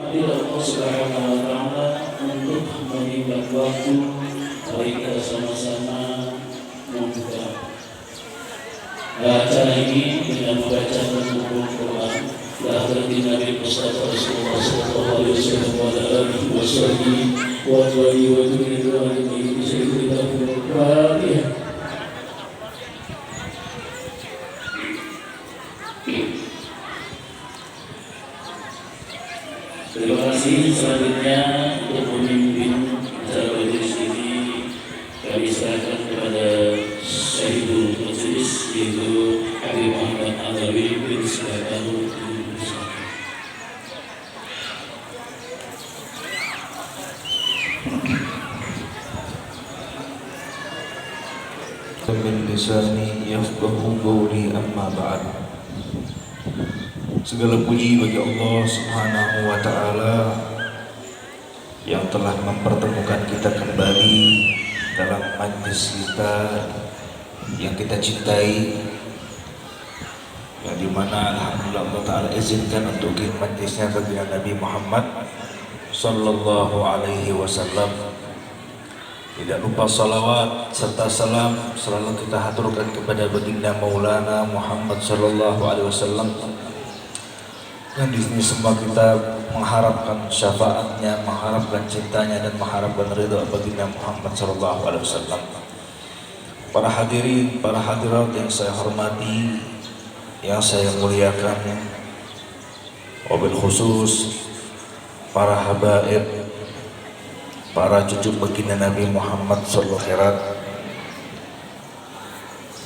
hadirat Allah Subhanahu wa Ta'ala untuk meninggal waktu. Mari kita sama-sama membuka acara ini dengan membaca Al Quran. Lahirati Nabi Mustafa Rasulullah Sallallahu Alaihi Wasallam wa alihi wasallam wa alihi wa alihi Al-Fatihah. Terima kasih. Selanjutnya untuk memimpin acara majelis ini kami serahkan kepada Sayyidul Majlis yaitu Habib Muhammad Alawi bin Sulaiman. Min lisani yafqahu qawli amma ba'd. Segala puji bagi Allah Subhanahu wa Ta'ala yang telah mempertemukan kita kembali dalam majlis kita yang kita cintai, yang dimana alhamdulillah Allah Ta'ala izinkan untuk majlisnya bagi Nabi Muhammad Sallallahu Alaihi Wasallam. Tidak lupa salawat serta salam selalu kita haturkan kepada baginda Maulana Muhammad Sallallahu Alaihi Wasallam. Dan di sini semua kita mengharapkan syafaatnya, mengharapkan cintanya dan mengharapkan ridha baginda Muhammad Sallallahu Alaihi Wasallam. Para hadirin, para hadirat yang saya hormati, yang saya muliakan, wabil khusus para habaib, para cucu baginda Nabi Muhammad Sallallahu Alaihi Wasallam,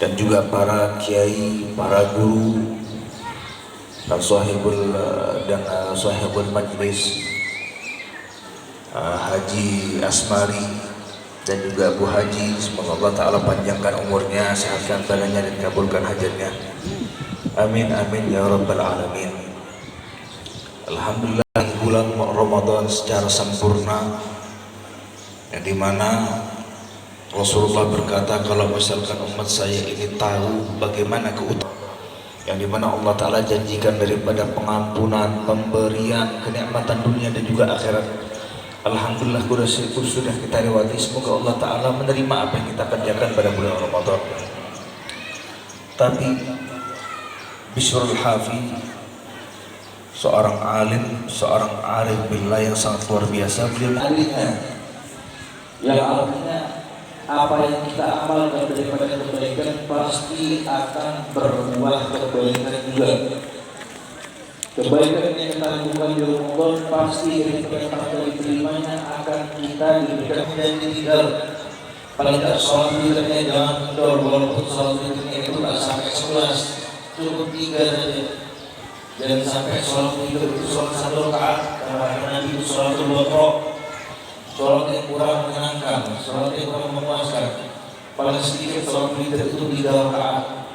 dan juga para kiai, para guru, dan sahibul majlis, Haji Asmari dan juga Bu Haji. Semoga Allah Ta'ala panjangkan umurnya, sehatkan badannya dan kabulkan hajatnya. Amin amin ya rabbal alamin. Alhamdulillah, bulan Ramadan secara sempurna, yang dimana Rasulullah berkata, kalau misalkan umat saya ini tahu bagaimana keutamaan yang dimana Allah Ta'ala janjikan daripada pengampunan, pemberian, kenikmatan dunia dan juga akhirat, alhamdulillah sudah kita lewati. Semoga Allah Ta'ala menerima apa yang kita kerjakan pada bulan Ramadan. Tapi Bishrul Hafi, seorang alim, seorang arif billah yang sangat luar biasa, beliau yang artinya apa yang kita amalkan daripada kebaikan pasti akan berbuah kebaikan juga. Kebaikan yang kita lakukan di Ramadan pasti daripada diterimanya akan kita diberikan dan ditinggal. Paling tidak sholat witirnya jangan kendor, walaupun sholat witirnya itu tak sampai 11, cukup 3 saja. Jangan sampai sholat witir itu sholat 1 rakaat, karena Nabi itu sholatul waqra, sholat yang kurang menyenangkan, sholat yang kurang memuaskan. Paling sedikit sholat witir itu 3 rakaat.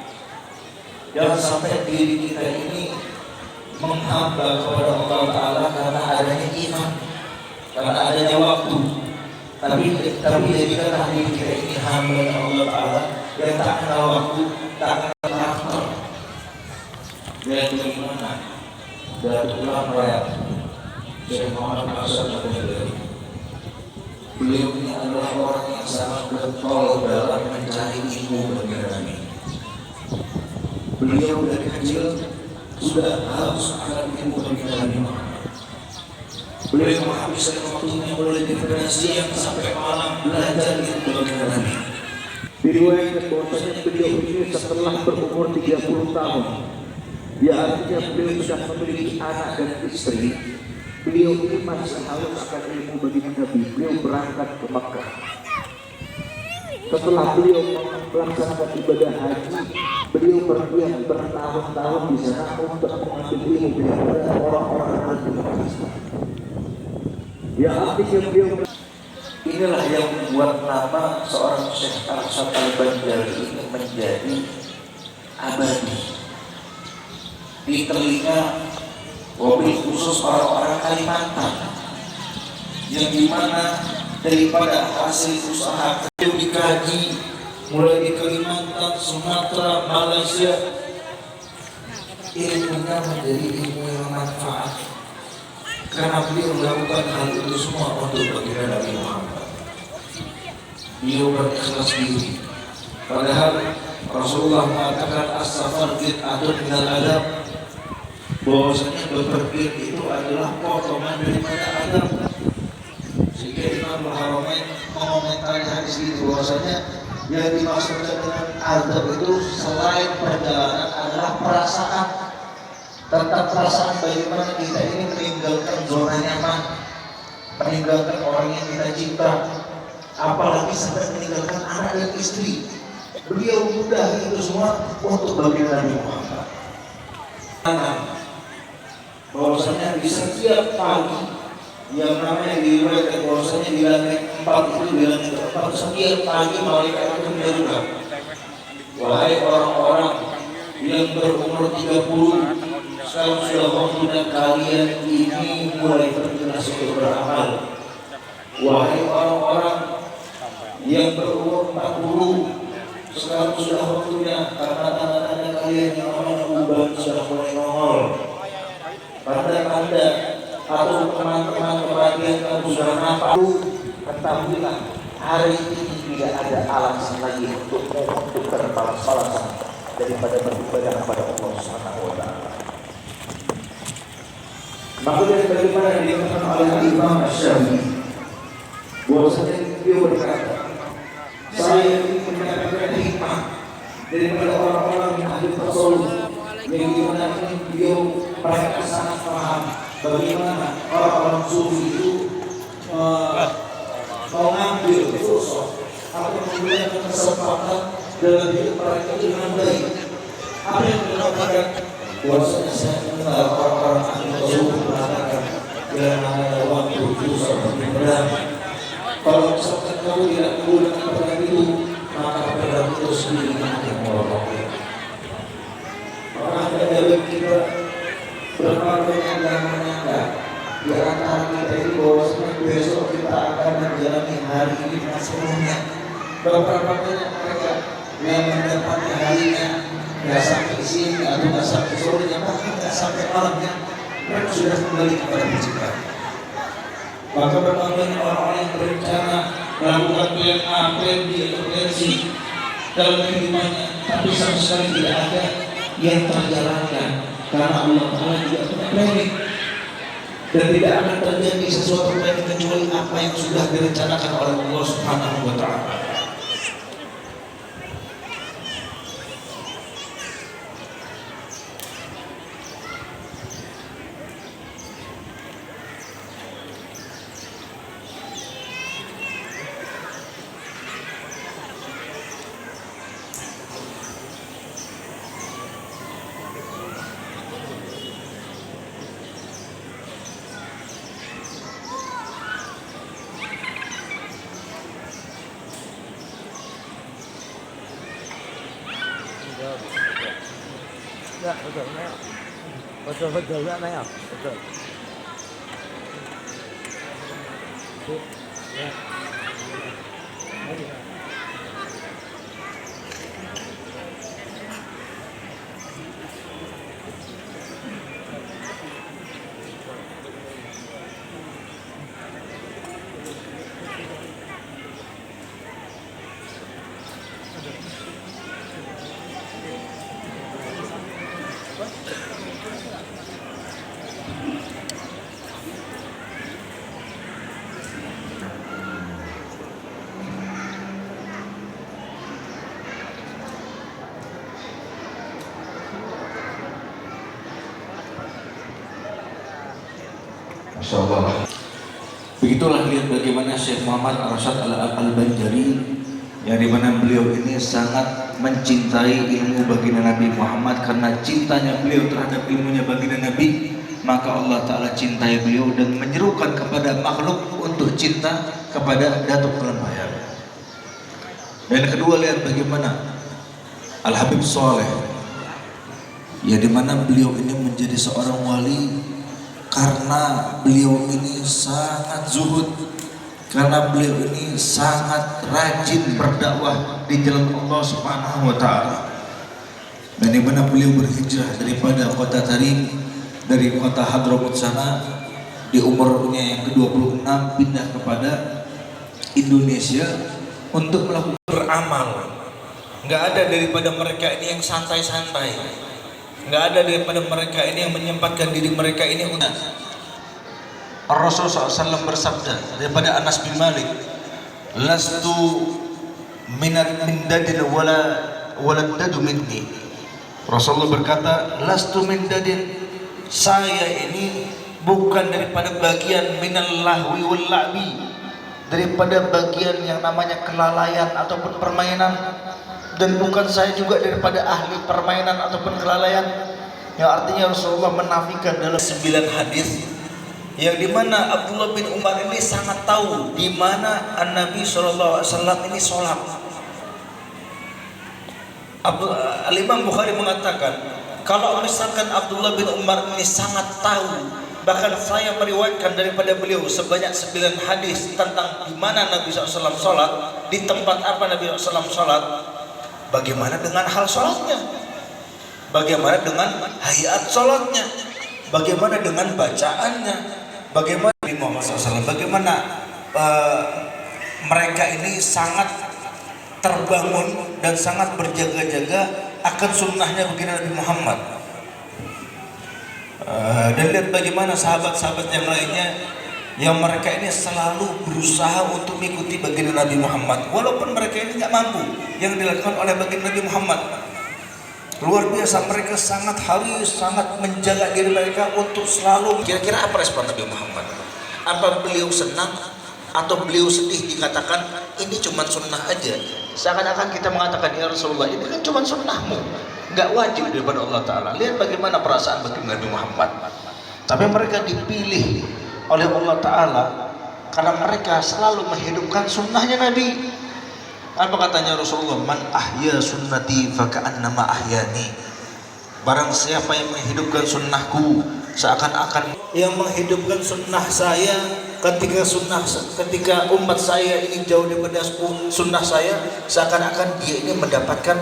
Jangan sampai diri kita ini menghamba kepada Allah Ta'ala karena adanya iman, karena adanya waktu. Tapi jadikanlah diri kita ini hamba Allah Ta'ala yang tak kenal waktu, tak kenal lapar. Dan bagaimana Datuk Ulama Rakyat Syekh Muhammad Hasan Al-Basri, beliau ini adalah orang yang sangat getol dalam mencari ilmu bagi kami. Beliau dari kecil sudah harus akan ilmu bagi kami. Beliau menghabiskan waktunya mulai dari siang sampai malam belajar ilmu bagi kami. Diriwayatkan bahwasanya beliau ini setelah berumur 30 tahun, ya artinya beliau sudah memiliki anak dan istri, beliau ini masih harus akan ilmu bagi Nabi. Beliau berangkat ke Makkah. Setelah beliau melaksanakan ibadah haji, beliau berdiam bertahun-tahun di sana untuk mengambil ilmu dari orang-orang yang Islam. Ya artinya beliau, inilah yang membuat nama seorang Syekh Arsyad Al-Banjari ini menjadi abadi di telinga, wabil khusus orang-orang Kalimantan, yang dimana daripada hasil usaha beliau dikaji mulai di Kalimantan, Sumatera, Malaysia, ilmunya menjadi ilmu yang manfaat. karena beliau melakukan hal itu semua untuk baginda Nabi Muhammad. Beliau berikhlas diri. Padahal Rasulullah mengatakan as-safar bid'atun minal adab, bahwasanya bepergian itu adalah potongan daripada adab. Sehingga Imam Al-Haramain mengomentari hadis ini bahwasanya yang dimaksudkan dengan adab itu selain perjalanan adalah perasaan, tentang perasaan bagaimana kita ini meninggalkan zona nyaman, meninggalkan orang yang kita cinta, apalagi sampai meninggalkan anak dan istri. Beliau mudah itu semua untuk baginda Nabi Muhammad. Bahwasanya di setiap pagi yang namanya diriwayatkan bahwasanya di langit 4 itu, di langit 4 setiap pagi malaikat itu menyerukan, wahai orang-orang yang berumur 30, sekarang sudah waktunya kalian ini mulai bergegas untuk beramal. Wahai orang-orang yang berumur 40, sekarang sudah waktunya karena tanda-tanda kalian yang namanya uban sudah mulai nongol. Tanda-tanda atau teman-teman kematian kamu sudah nampak. Ketahuilah, hari ini tidak ada alasan lagi untuk berbalas-balasan daripada beribadah kepada Allah Subhanahu wa taala. Maka dari bagaimana dikatakan oleh Imam Asy-Syafi'i bahwasanya beliau berkata, saya ingin mendapatkan hikmah daripada orang-orang yang ahli tasawuf, yang dimana beliau mereka sangat paham bagaimana orang-orang sufi itu mengambil filsuf atau menggunakan kesempatan dalam hidup mereka dengan baik. Apa yang dilakukan? Bahwasanya saya mengenal orang-orang ahli tasawuf mengatakan yang ada waktu susah benar. Kalau misalkan kamu tidak menggunakan pedang itu, maka pedang itu sendiri akan merokoknya. Maka dari kita berbagai yang menyangka di antara kita ini bahwasanya besok kita akan menjalani hari ini dengan seluruhnya. Beberapa banyak mereka yang mendapati harinya nggak sampai sini atau nggak sampai sorenya, bahkan nggak sampai malamnya, mereka sudah kembali kepada pencipta. Maka berbagai orang-orang yang berencana melakukan plan A, plan B, atau plan C dalam kehidupannya, tapi sama sekali tidak ada yang terjalankan karena Allah Ta'ala tidak punya planning, dan tidak akan terjadi sesuatu planning kecuali apa yang sudah direncanakan oleh Allah Subhanahu wa Ta'ala. Dạ, betul. Betul ya, Naya. Betul. Ya. Masya Allah. Begitulah lihat bagaimana Syekh Muhammad Arsyad Al-Banjari, yang dimana beliau ini sangat mencintai ilmu baginda Nabi Muhammad. Karena cintanya beliau terhadap ilmunya baginda Nabi, maka Allah Ta'ala cintai beliau dan menyerukan kepada makhluk untuk cinta kepada Datuk Kelembayan. Dan kedua, lihat bagaimana Al-Habib Soleh, ya dimana beliau ini menjadi seorang wali karena beliau ini sangat zuhud, karena beliau ini sangat rajin berdakwah di jalan Allah Subhanahu wa Ta'ala. Dan dimana beliau berhijrah daripada kota Tarim, dari kota Hadramut sana, di umurnya yang ke-26 pindah kepada Indonesia untuk melakukan beramal. Nggak ada daripada mereka ini yang santai-santai, nggak ada daripada mereka ini yang menyempatkan diri mereka ini untuk Rasulullah SAW bersabda daripada Anas bin Malik, lastu min dadin wala dadu minni. Rasulullah berkata, lastu min dadin, saya ini bukan daripada bagian minal lahwi wal la'bi, daripada bagian yang namanya kelalaian ataupun permainan, dan bukan saya juga daripada ahli permainan ataupun kelalaian. Yang artinya Rasulullah menafikan dalam 9 hadis yang dimana Abdullah bin Umar ini sangat tahu di mana Nabi SAW ini sholat. Al-Imam Bukhari mengatakan, kalau misalkan Abdullah bin Umar ini sangat tahu, bahkan saya meriwayatkan daripada beliau sebanyak 9 hadis tentang di mana Nabi SAW sholat, di tempat apa Nabi SAW sholat, bagaimana dengan hal sholatnya, bagaimana dengan hayat sholatnya, bagaimana dengan bacaannya, bagaimana Nabi Muhammad SAW, bagaimana mereka ini sangat terbangun dan sangat berjaga-jaga akan sunnahnya baginda Nabi Muhammad. Dan lihat bagaimana sahabat-sahabat yang lainnya yang mereka ini selalu berusaha untuk mengikuti baginda Nabi Muhammad, walaupun mereka ini nggak mampu yang dilakukan oleh baginda Nabi Muhammad. Luar biasa, mereka sangat haris, sangat menjaga diri mereka untuk selalu. Kira-kira apa respon Nabi Muhammad? Apa beliau senang atau beliau sedih dikatakan ini cuma sunnah aja? Seakan-akan kita mengatakan, ya Rasulullah, ini kan cuma sunnahmu, nggak wajib daripada Allah Ta'ala. Lihat bagaimana perasaan baginda Nabi Muhammad. Tapi mereka dipilih oleh Allah Ta'ala karena mereka selalu menghidupkan sunnahnya Nabi. Apa katanya Rasulullah? Man ahya sunnati faka'annama ahyani. Barang siapa yang menghidupkan sunnahku, seakan-akan yang menghidupkan sunnah saya. Ketika umat saya ini jauh daripada sunnah saya, seakan-akan dia ini mendapatkan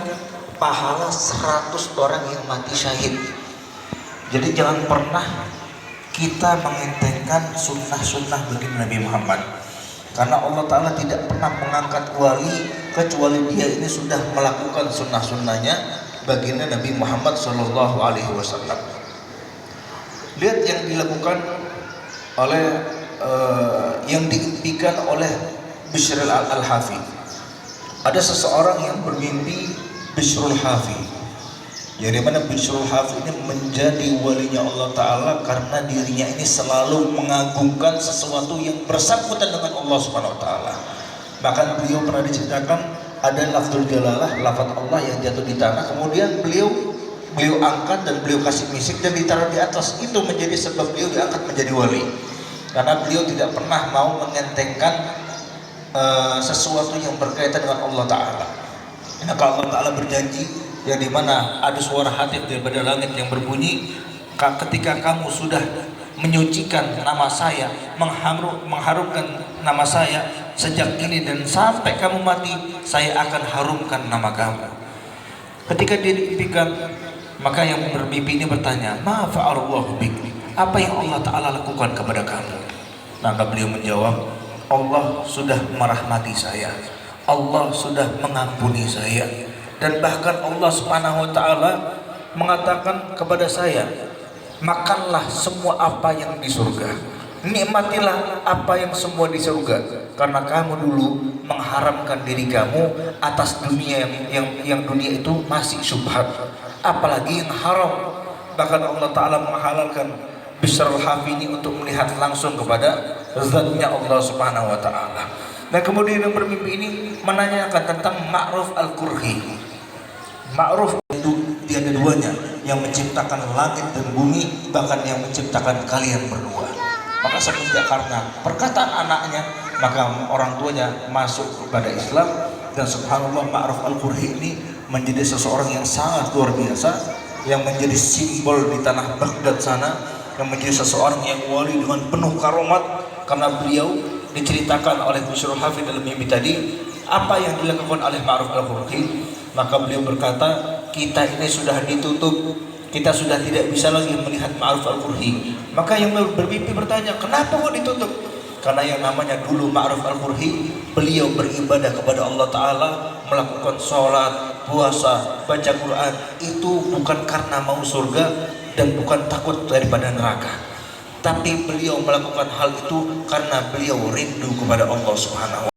pahala 100 orang yang mati syahid. Jadi jangan pernah kita mengentengkan sunnah-sunnah baginda Nabi Muhammad, karena Allah Ta'ala tidak pernah mengangkat wali kecuali dia ini sudah melakukan sunnah-sunnahnya baginda Nabi Muhammad SAW. Lihat yang dilakukan oleh yang diimpikan oleh Bishr al-Hafi. Ada seseorang yang bermimpi Bishrul Hafi, yang dimana Bishrul Hafi ini menjadi walinya Allah Ta'ala karena dirinya ini selalu mengagungkan sesuatu yang bersangkutan dengan Allah Subhanahu Wa Ta'ala. Bahkan beliau pernah diceritakan ada lafzul jalalah, lafaz Allah yang jatuh di tanah, kemudian beliau angkat dan beliau kasih misik dan ditaruh di atas. Itu menjadi sebab beliau diangkat menjadi wali, karena beliau tidak pernah mau mengentengkan sesuatu yang berkaitan dengan Allah Ta'ala. Maka Allah Ta'ala berjanji, yang dimana ada suara hatib daripada langit yang berbunyi, ketika kamu sudah menyucikan nama saya, mengharumkan nama saya sejak ini dan sampai kamu mati, saya akan harumkan nama kamu. Ketika dia diimpikan, maka yang bermimpi ini bertanya, ma fa'allahu bik, apa yang Allah Ta'ala lakukan kepada kamu? Maka beliau menjawab, Allah sudah merahmati saya, Allah sudah mengampuni saya, dan bahkan Allah Subhanahu Wa Ta'ala mengatakan kepada saya, makanlah semua apa yang di surga, nikmatilah apa yang semua di surga, karena kamu dulu mengharamkan diri kamu atas dunia yang dunia itu masih syubhat, apalagi yang haram. Bahkan Allah Ta'ala menghalalkan Bishr al-Hafi ini untuk melihat langsung kepada zatnya Allah Subhanahu Wa Ta'ala. Dan kemudian yang bermimpi ini menanyakan tentang Ma'ruf al-Qurhi. Ma'ruf itu dia ada duanya, yang menciptakan langit dan bumi, bahkan yang menciptakan kalian berdua. Maka semenjak karena perkataan anaknya, maka orang tuanya masuk kepada Islam. Dan subhanallah, Ma'ruf al-Qurhi ini menjadi seseorang yang sangat luar biasa, yang menjadi simbol di tanah Baghdad sana, yang menjadi seseorang yang wali dengan penuh karomat, karena beliau diceritakan oleh Bishrul Hafi dalam mimpi tadi apa yang dilakukan oleh Ma'ruf al-Qurhi. Maka beliau berkata, kita ini sudah ditutup, kita sudah tidak bisa lagi melihat Ma'ruf Al-Qurhi. Maka yang bermimpi bertanya, kenapa kok ditutup? Karena yang namanya dulu Ma'ruf Al-Qurhi, beliau beribadah kepada Allah Ta'ala, melakukan sholat, puasa, baca Quran, itu bukan karena mau surga dan bukan takut daripada neraka, tapi beliau melakukan hal itu karena beliau rindu kepada Allah Subhanahu